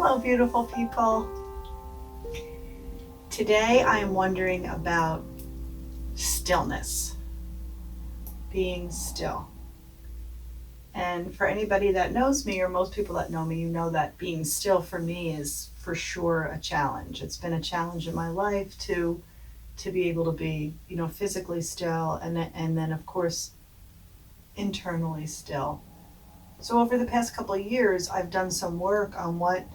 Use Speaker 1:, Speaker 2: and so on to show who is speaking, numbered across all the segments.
Speaker 1: Hello, beautiful people. Today I am wondering about stillness, being still. And for anybody that knows me, or most people that know me, you know that being still for me is for sure a challenge. It's been a challenge in my life to be able to be, physically still and then of course internally still. So over the past couple of years, I've done some work on what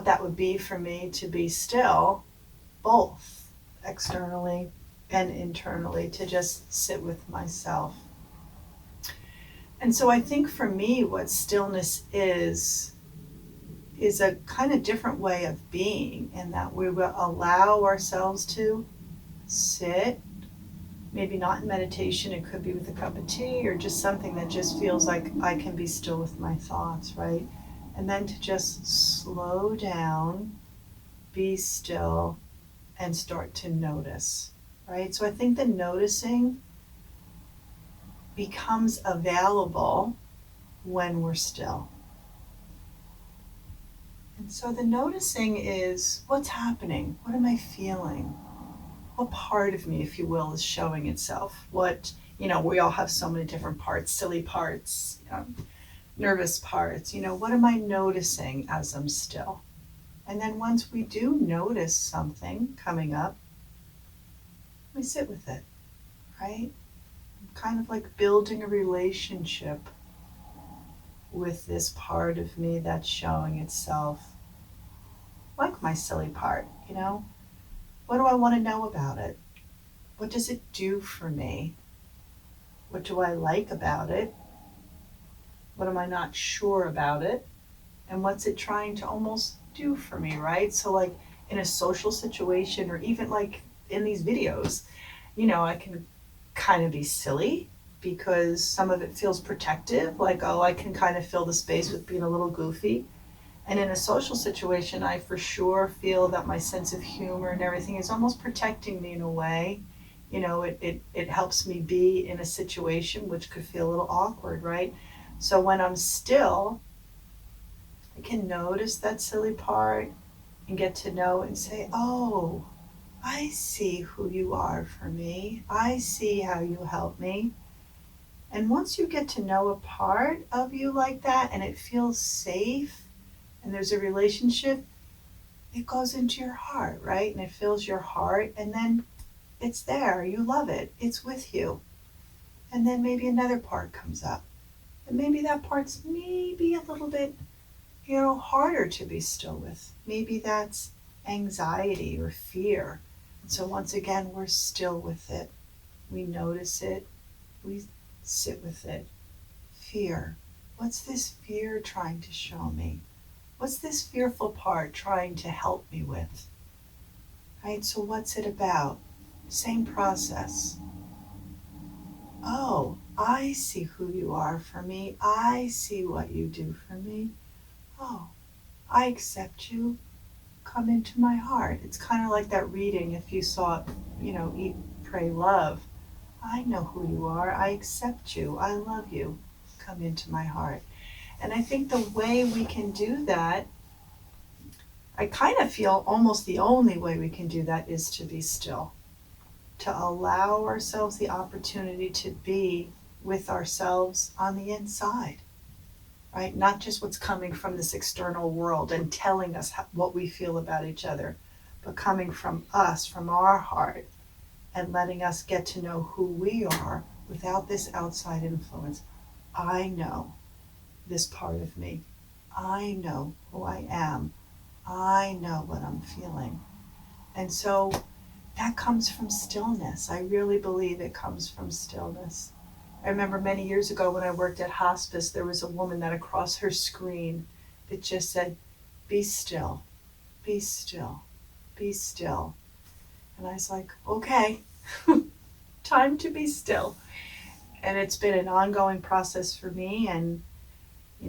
Speaker 1: that would be for me to be still, both externally and internally, to just sit with myself. And so I think for me, what stillness is a kind of different way of being, in that we will allow ourselves to sit, maybe not in meditation, it could be with a cup of tea or just something that just feels like I can be still with my thoughts, right? And then to just slow down, be still, and start to notice, right? So I think the noticing becomes available when we're still. And so the noticing is, what's happening? What am I feeling? What part of me, if you will, is showing itself? We all have so many different parts, silly parts, nervous parts. What am I noticing as I'm still? And then once we do notice something coming up, we sit with it, right? Kind of like building a relationship with this part of me that's showing itself, like my silly part. What do I want to know about it? What does it do for me? What do I like about it? What am I not sure about it? And what's it trying to almost do for me, right? So like in a social situation, or even like in these videos, I can kind of be silly because some of it feels protective, like, oh, I can kind of fill the space with being a little goofy. And in a social situation, I for sure feel that my sense of humor and everything is almost protecting me in a way. It helps me be in a situation which could feel a little awkward, right? So when I'm still, I can notice that silly part and get to know and say, oh, I see who you are for me. I see how you help me. And once you get to know a part of you like that and it feels safe and there's a relationship, it goes into your heart, right? And it fills your heart, and then it's there. You love it. It's with you. And then maybe another part comes up. And maybe that part's maybe a little bit, harder to be still with. Maybe that's anxiety or fear. And so once again, we're still with it. We notice it. We sit with it. Fear. What's this fear trying to show me? What's this fearful part trying to help me with? Right? So what's it about? Same process. Oh, I see who you are for me. I see what you do for me. Oh, I accept you. Come into my heart. It's kind of like that reading, if you saw it, Eat, Pray, Love. I know who you are. I accept you. I love you. Come into my heart. And I think the way we can do that, I kind of feel almost the only way we can do that is to be still, to allow ourselves the opportunity to be with ourselves on the inside, right? Not just what's coming from this external world and telling us what we feel about each other, but coming from us, from our heart, and letting us get to know who we are without this outside influence. I know this part of me. I know who I am. I know what I'm feeling. And so that comes from stillness. I really believe it comes from stillness. I remember many years ago when I worked at hospice, there was a woman that across her screen that just said, be still, be still, be still. And I was like, okay, time to be still. And it's been an ongoing process for me. And,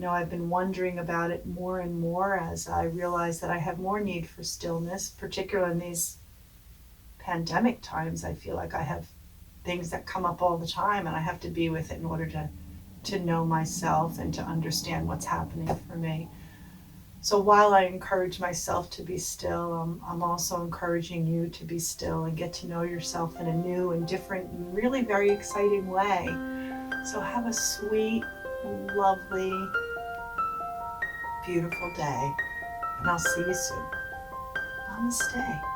Speaker 1: I've been wondering about it more and more as I realize that I have more need for stillness, particularly in these pandemic times. I feel like I have things that come up all the time and I have to be with it in order to know myself and to understand what's happening for me. So while I encourage myself to be still, I'm also encouraging you to be still and get to know yourself in a new and different and really very exciting way. So have a sweet, lovely, beautiful day, and I'll see you soon. Namaste.